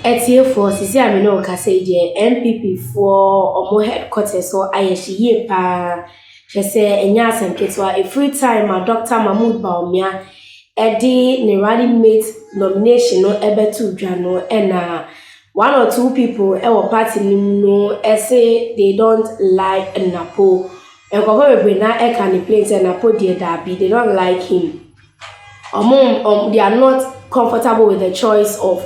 Etie for sisi amino kase je NPP for omo headquarters so ayehye pa hwese enya asanketwa a free time a Dr. Mahmoud Bawumia edi ne running mate nomination no ebetu dwa no na one or two people e party no say they don't like Napo enkofa be na e can place Napo dey dabi they don't like him they are not comfortable with the choice of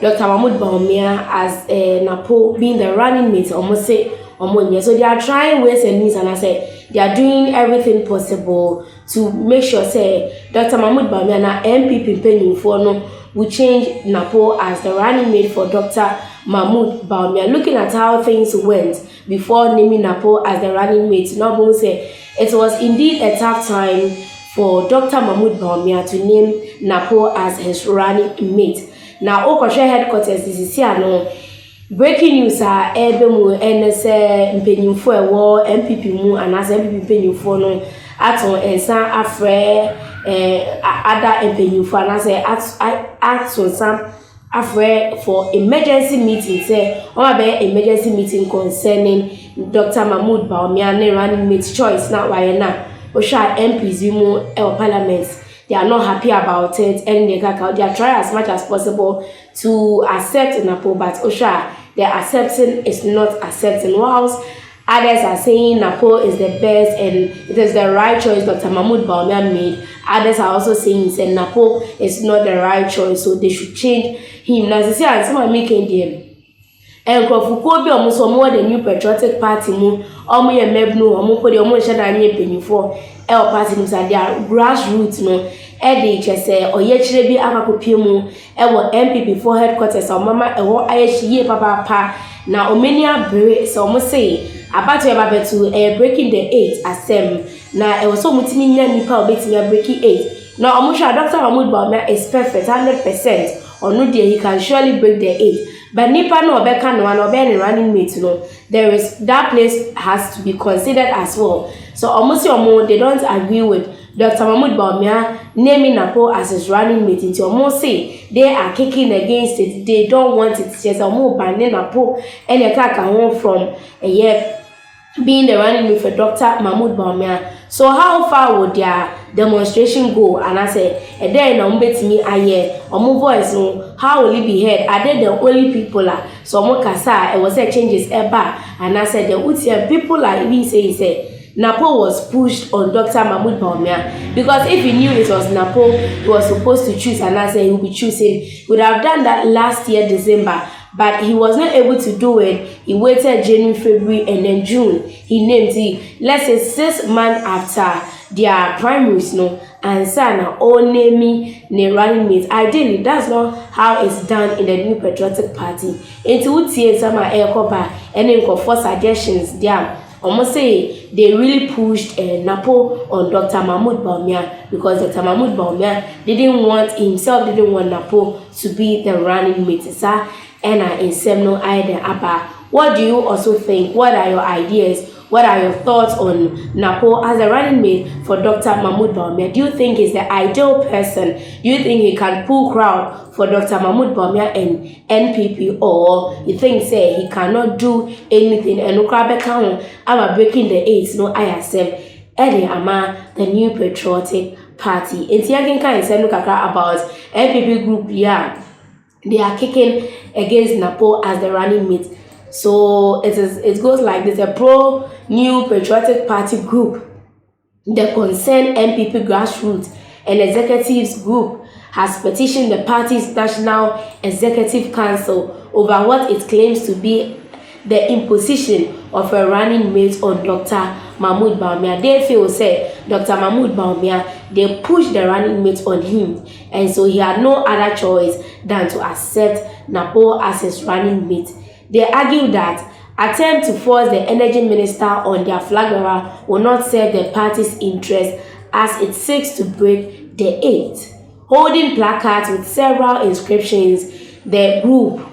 Dr. Mahmoud Bawumia as Napo being the running mate almost say so they are trying ways and means and I say they are doing everything possible to make sure say Dr. Mahmoud Bawumia na NPP penny for no will change Napo as the running mate for Dr. Mahmoud Bawumia. Looking at how things went before naming Napo as the running mate, Napo say it was indeed a tough time for Dr. Mahmoud Bawumia to name Napo as his running mate. Now, Okoshe headquarters is here no breaking news are ebemu NSA mpenyimfo ewo MPP mu anase MPP mpenyimfo no aton ensan afre other mpenyimfo anase aton sam afre for emergency meeting say o be emergency meeting concerning Dr. Mahmoud Bawumia ne running mate choice na why na o sha MPs mu e parliament. They are not happy about it and they are trying as much as possible to accept Napo, but Osha, their accepting is not accepting. Whilst others are saying Napo is the best and it is the right choice Dr. Mahmoud Bawumia made, others are also saying that Napo is not the right choice, so they should change him. Now, they say, I'm someone making them. And Kofuko be almost more the new patriotic party mu omo ye mebnu omo podi omo shada nye penifo party mu say they are grassroots no dey chese oyechire bi akakopie mu wo NPP for headquarters mama wo ayehye papa na omenia bere so omo say abato e babetu breaking the 8 asem na e so mutimi nya nipa obetimi breaking 8 na omo sha Dr. Mahmoud Bawumia is perfect 100% or no there he can surely break the 8. But nipa no obeka no one obe running mate no there is that place has to be considered as well. So almost they don't agree with Dr. Mahmoud Bawumia naming Napo as his running mate. It's almost say they are kicking against it. They don't want it. Just almost banning Napo and a kaka from a year being the running mate for Dr. Mahmoud Bawumia. So how far would their demonstration go? And I say, and then me aye or move voice no, how will it be heard? Are they the only people so mo kasa it was a changes ever and I said the people even say Napo was pushed on Dr. Mahmoud Bawumia because if he knew it was Napo he was supposed to choose and I said he would be choosing, he would have done that last year December. But he was not able to do it. He waited January, February, and then June. He named it, let's say 6 months after their primaries, no, and Sana all naming ne running mates. Ideally, that's not how it's done in the New Patriotic Party. Into some aircoba and then for suggestions there. Almost say they really pushed Napo on Dr. Mahmoud Bawumia because Dr. Mahmoud Bawumia didn't want Napo to be the running mate. Sir. And in Semno either Abba. What do you also think? What are your ideas? What are your thoughts on Napo as a running mate for Dr. Mahmoud Bawumia? Do you think he's the ideal person? Do you think he can pull crowd for Dr. Mahmoud Bawumia and NPP, or you think say he cannot do anything and I'm breaking the 8 no I accept Eddie Ama the New Patriotic Party. In Tiakin can say look about NPP group, yeah. They are kicking against Napo as the running mate. So it goes like this: a pro New Patriotic Party group, the concerned NPP Grassroots and executives group has petitioned the party's National Executive Council over what it claims to be the imposition of a running mate on Dr. Mahmoud Bawumia. They feel say Dr. Mahmoud Bawumia, they pushed the running mate on him, and so he had no other choice than to accept Napo as his running mate. They argue that attempt to force the energy minister on their flag bearer will not serve the party's interest as it seeks to break the 8. Holding placards with several inscriptions, the group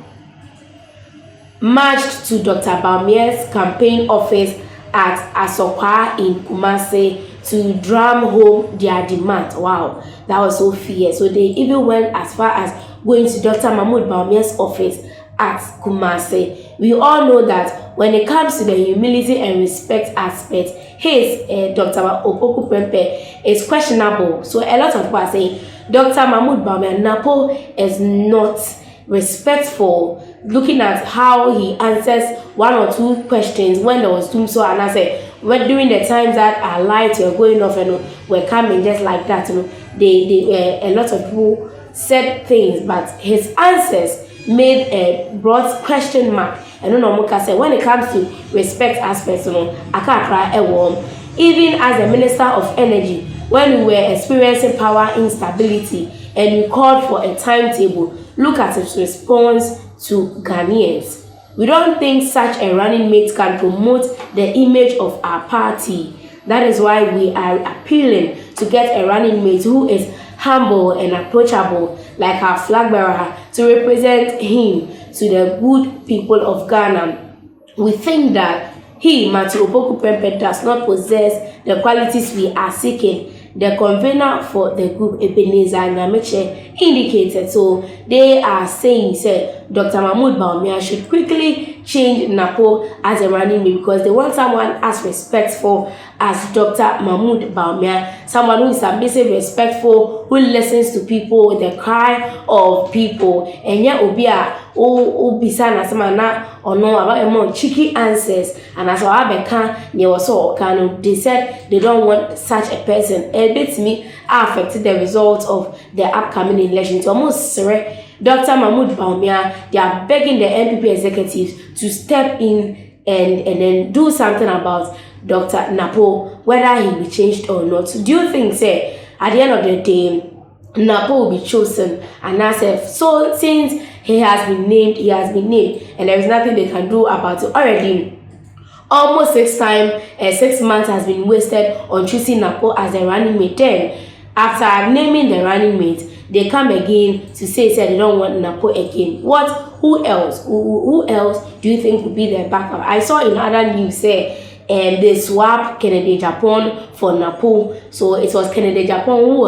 marched to Dr. Bawumia's campaign office at Asokwa in Kumasi to drum home their demand. Wow, that was so fierce. So they even went as far as going to Dr. Mahmoud Bawumia's office at Kumasi. We all know that when it comes to the humility and respect aspect, his Dr. Opoku Prempeh is questionable. So a lot of people are saying Dr. Mahmoud Bawumia Napo is not respectful, looking at how he answers one or two questions when there was doom so, and I said when during the times that our lights were going off and were coming just like that, they a lot of people said things, but his answers made a broad question mark. And when it comes to respect aspects, I can't cry a warm. Even as the Minister of Energy, when we were experiencing power instability and we called for a timetable, look at its response to Ghanaians. We don't think such a running mate can promote the image of our party. That is why we are appealing to get a running mate who is humble and approachable, like our flag bearer, to represent him to the good people of Ghana. We think that he, Matthew Opoku Prempeh, does not possess the qualities we are seeking. The convener for the group, Ebenezer Nyameche, indicated. So they are saying, Dr. Mahmoud Bawumia should quickly change Napo as a running mate because they want someone as respectful as Dr. Mahmoud Bawumia, someone who is submissive, respectful, who listens to people, the cry of people. And yet, Obia, Bisana, Samana, or no, about a more cheeky answers. And as Abeka, they also they said they don't want such a person. A bit me affected the results of the upcoming elections. Almost, Dr. Mahmoud Bawumia, they are begging the NPP executives to step in and then do something about Dr. Napo, whether he will be changed or not. Do you think, at the end of the day, Napo will be chosen? And I said, so since he has been named, and there is nothing they can do about it already. Almost 6 months has been wasted on choosing Napo as a running mate. Then, after naming the running mate, they come again to say they don't want Napo again. Who else? Who else do you think would be their backup? I saw in other news they swapped Kennedy Japan for Napo. So it was Kennedy Japan who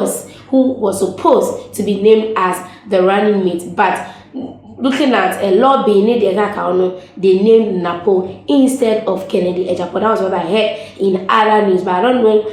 was supposed to be named as the running mate, but looking at a law being they named Napo instead of Kennedy Japan. That was what I heard in other news, but I don't know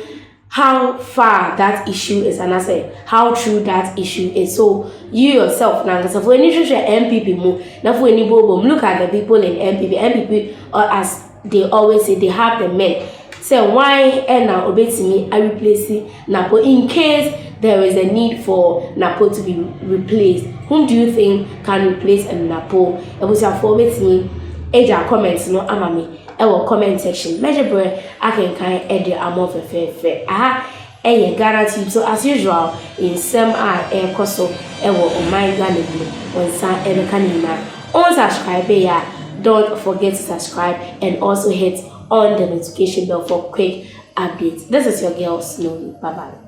how far that issue is, and I say how true that issue is. So you yourself now, so when you share NPP move, now for any bobo, look at the people in NPP, as they always say, they have the men. So why and now obey to me, I replace Napo in case there is a need for Napo to be replaced. Whom do you think can replace a Napo? It was your format me. Eja comments no amami. Ewo comment section. Measure boy, I can edit a more fair. Ghana team. So as usual, in some air coso, ewo my Ghana when some canina. On subscribe, don't forget to subscribe and also hit on the notification bell for quick updates. This is your girl Snowy. Bye bye.